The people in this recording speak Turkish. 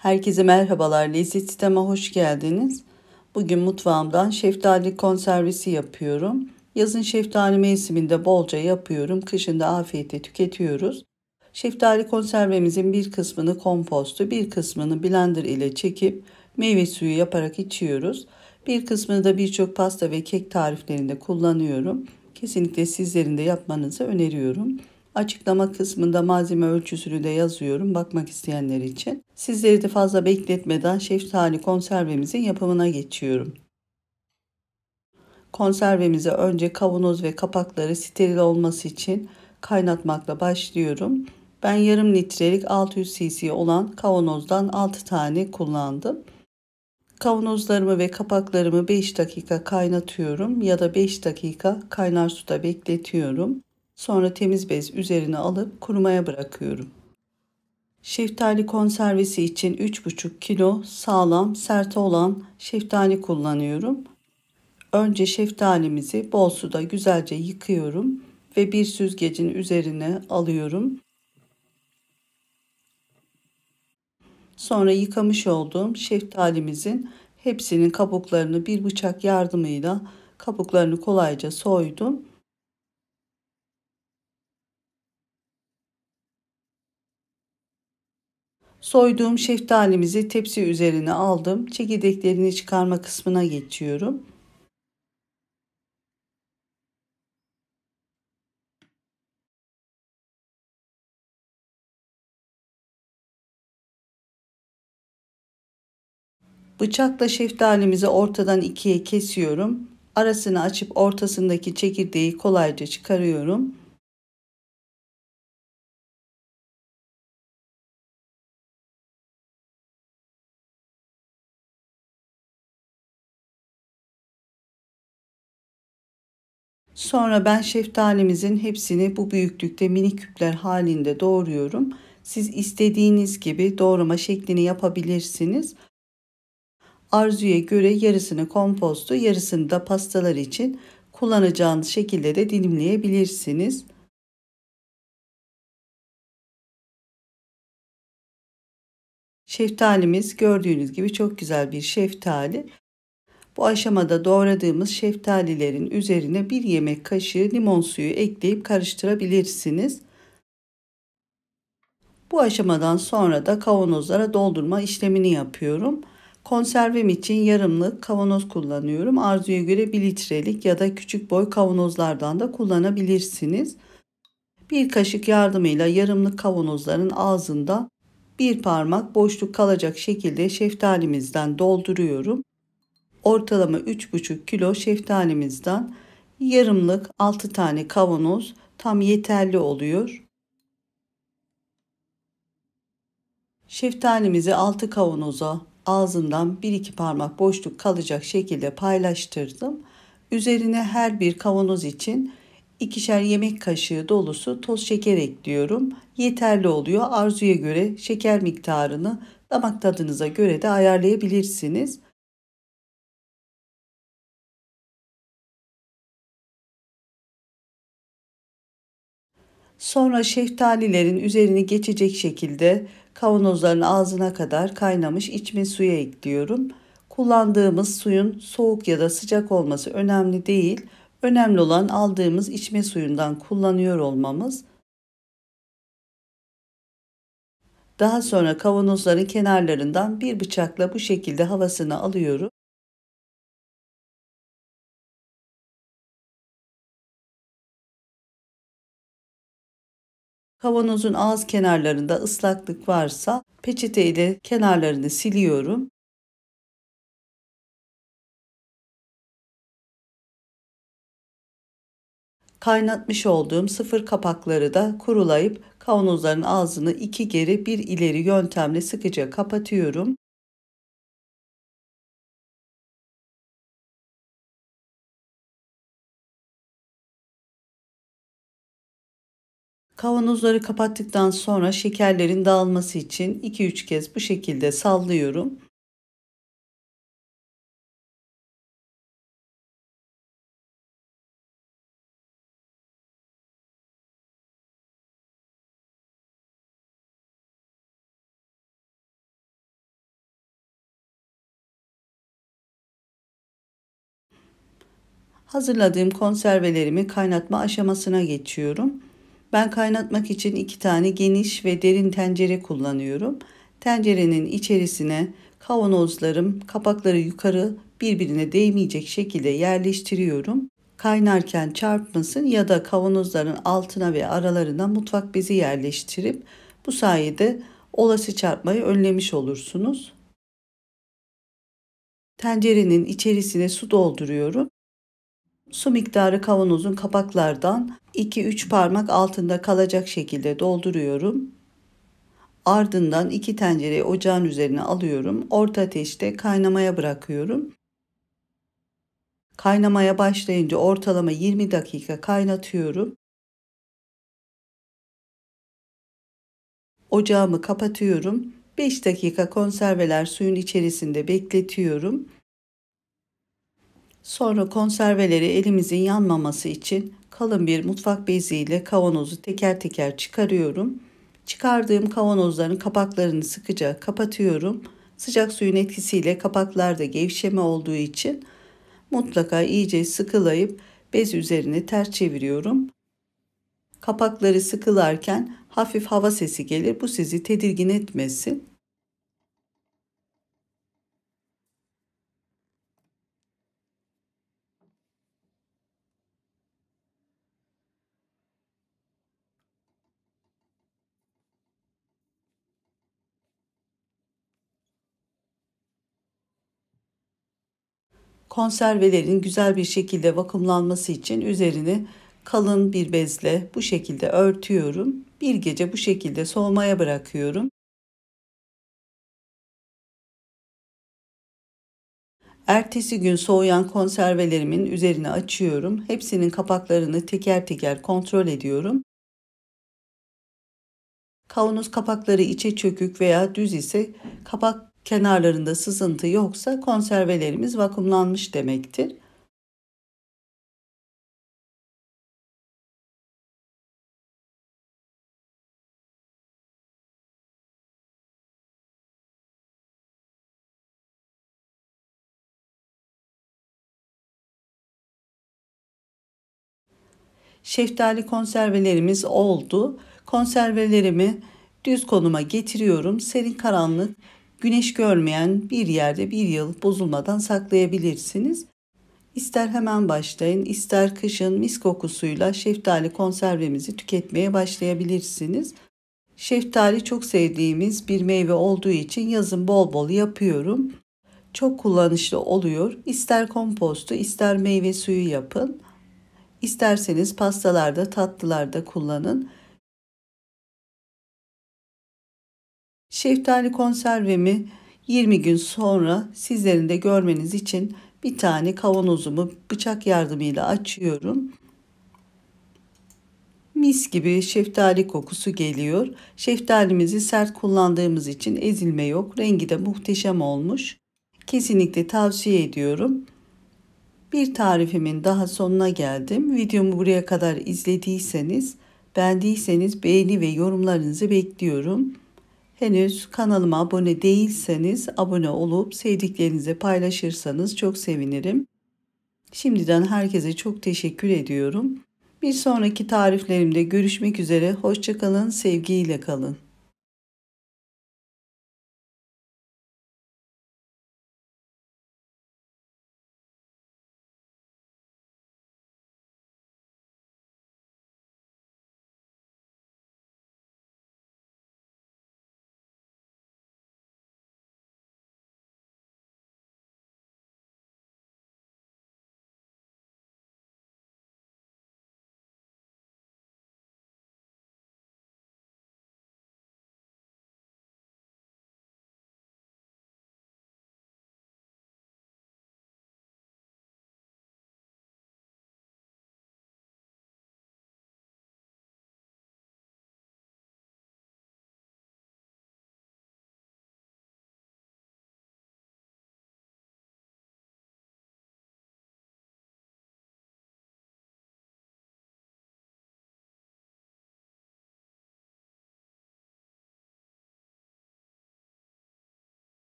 Herkese merhabalar, lezzet sisteme hoş geldiniz. Bugün mutfağımdan şeftali konservesi yapıyorum. Yazın şeftali mevsiminde bolca yapıyorum, kışın da afiyetle tüketiyoruz. Şeftali konservemizin bir kısmını kompostu, bir kısmını blender ile çekip meyve suyu yaparak içiyoruz. Bir kısmını da birçok pasta ve kek tariflerinde kullanıyorum. Kesinlikle sizlerin de yapmanızı öneriyorum. Açıklama kısmında malzeme ölçüsünü de yazıyorum bakmak isteyenler için. Sizleri de fazla bekletmeden şeftali konservemizin yapımına geçiyorum. Konservemize önce kavanoz ve kapakları steril olması için kaynatmakla başlıyorum. Ben yarım litrelik 600 cc olan kavanozdan 6 tane kullandım. Kavanozlarımı ve kapaklarımı 5 dakika kaynatıyorum ya da 5 dakika kaynar suda bekletiyorum. Sonra temiz bez üzerine alıp kurumaya bırakıyorum. Şeftali konservesi için 3,5 kilo sağlam, sert olan şeftali kullanıyorum. Önce şeftalimizi bol suda güzelce yıkıyorum ve bir süzgecin üzerine alıyorum. Sonra yıkamış olduğum şeftalimizin hepsinin kabuklarını bir bıçak yardımıyla kabuklarını kolayca soydum. Soyduğum şeftalimizi tepsi üzerine aldım. Çekirdeklerini çıkarma kısmına geçiyorum. Bıçakla şeftalimizi ortadan ikiye kesiyorum. Arasını açıp ortasındaki çekirdeği kolayca çıkarıyorum. Sonra ben şeftalimizin hepsini bu büyüklükte mini küpler halinde doğruyorum. Siz istediğiniz gibi doğrama şeklini yapabilirsiniz. Arzuya göre yarısını kompostu, yarısını da pastalar için kullanacağınız şekilde de dilimleyebilirsiniz. Şeftalimiz gördüğünüz gibi çok güzel bir şeftali. Bu aşamada doğradığımız şeftalilerin üzerine bir yemek kaşığı limon suyu ekleyip karıştırabilirsiniz. Bu aşamadan sonra da kavanozlara doldurma işlemini yapıyorum. Konservem için yarımlık kavanoz kullanıyorum. Arzuya göre 1 litrelik ya da küçük boy kavanozlardan da kullanabilirsiniz. Bir kaşık yardımıyla yarımlık kavanozların ağzında bir parmak boşluk kalacak şekilde şeftalimizden dolduruyorum. Ortalama 3,5 kilo şeftalimizden yarımlık 6 tane kavanoz tam yeterli oluyor. Şeftalimizi 6 kavanoza ağzından 1-2 parmak boşluk kalacak şekilde paylaştırdım. Üzerine her bir kavanoz için ikişer yemek kaşığı dolusu toz şeker ekliyorum. Yeterli oluyor. Arzuya göre şeker miktarını damak tadınıza göre de ayarlayabilirsiniz. Sonra şeftalilerin üzerini geçecek şekilde kavanozların ağzına kadar kaynamış içme suyu ekliyorum. Kullandığımız suyun soğuk ya da sıcak olması önemli değil. Önemli olan aldığımız içme suyundan kullanıyor olmamız. Daha sonra kavanozların kenarlarından bir bıçakla bu şekilde havasını alıyorum. Kavanozun ağız kenarlarında ıslaklık varsa peçete ile kenarlarını siliyorum. Kaynatmış olduğum sıfır kapakları da kurulayıp kavanozların ağzını 2 geri bir ileri yöntemle sıkıca kapatıyorum. Kavanozları kapattıktan sonra şekerlerin dağılması için 2-3 kez bu şekilde sallıyorum. Hazırladığım konservelerimi kaynatma aşamasına geçiyorum. Ben kaynatmak için 2 tane geniş ve derin tencere kullanıyorum. Tencerenin içerisine kavanozlarım, kapakları yukarı birbirine değmeyecek şekilde yerleştiriyorum. Kaynarken çarpmasın ya da kavanozların altına ve aralarına mutfak bezi yerleştirip bu sayede olası çarpmayı önlemiş olursunuz. Tencerenin içerisine su dolduruyorum. Su miktarı kavanozun kapaklardan 2-3 parmak altında kalacak şekilde dolduruyorum. Ardından 2 tencereyi ocağın üzerine alıyorum. Orta ateşte kaynamaya bırakıyorum. Kaynamaya başlayınca ortalama 20 dakika kaynatıyorum. Ocağımı kapatıyorum. 5 dakika konserveler suyun içerisinde bekletiyorum. Sonra konserveleri elimizin yanmaması için kalın bir mutfak beziyle kavanozu teker teker çıkarıyorum. Çıkardığım kavanozların kapaklarını sıkıca kapatıyorum. Sıcak suyun etkisiyle kapaklarda gevşeme olduğu için mutlaka iyice sıkılayıp bez üzerine ters çeviriyorum. Kapakları sıkılarken hafif hava sesi gelir. Bu sizi tedirgin etmesin. Konservelerin güzel bir şekilde vakumlanması için üzerini kalın bir bezle bu şekilde örtüyorum. Bir gece bu şekilde soğumaya bırakıyorum. Ertesi gün soğuyan konservelerimin üzerine açıyorum. Hepsinin kapaklarını teker teker kontrol ediyorum. Kavanoz kapakları içe çökük veya düz ise kapak kenarlarında sızıntı yoksa konservelerimiz vakumlanmış demektir. Şeftali konservelerimiz oldu. Konservelerimi düz konuma getiriyorum. Serin karanlık, güneş görmeyen bir yerde bir yıl bozulmadan saklayabilirsiniz. İster hemen başlayın, ister kışın mis kokusuyla şeftali konservemizi tüketmeye başlayabilirsiniz. Şeftali çok sevdiğimiz bir meyve olduğu için yazın bol bol yapıyorum. Çok kullanışlı oluyor. İster kompostu, ister meyve suyu yapın. İsterseniz pastalarda, tatlılarda kullanın. Şeftali konservemi 20 gün sonra sizlerin de görmeniz için bir tane kavanozumu bıçak yardımıyla açıyorum. Mis gibi şeftali kokusu geliyor. Şeftalimizi sert kullandığımız için ezilme yok. Rengi de muhteşem olmuş. Kesinlikle tavsiye ediyorum. Bir tarifimin daha sonuna geldim. Videomu buraya kadar izlediyseniz, beğendiyseniz beğeni ve yorumlarınızı bekliyorum. Henüz kanalıma abone değilseniz abone olup sevdiklerinize paylaşırsanız çok sevinirim. Şimdiden herkese çok teşekkür ediyorum. Bir sonraki tariflerimde görüşmek üzere. Hoşça kalın, sevgiyle kalın.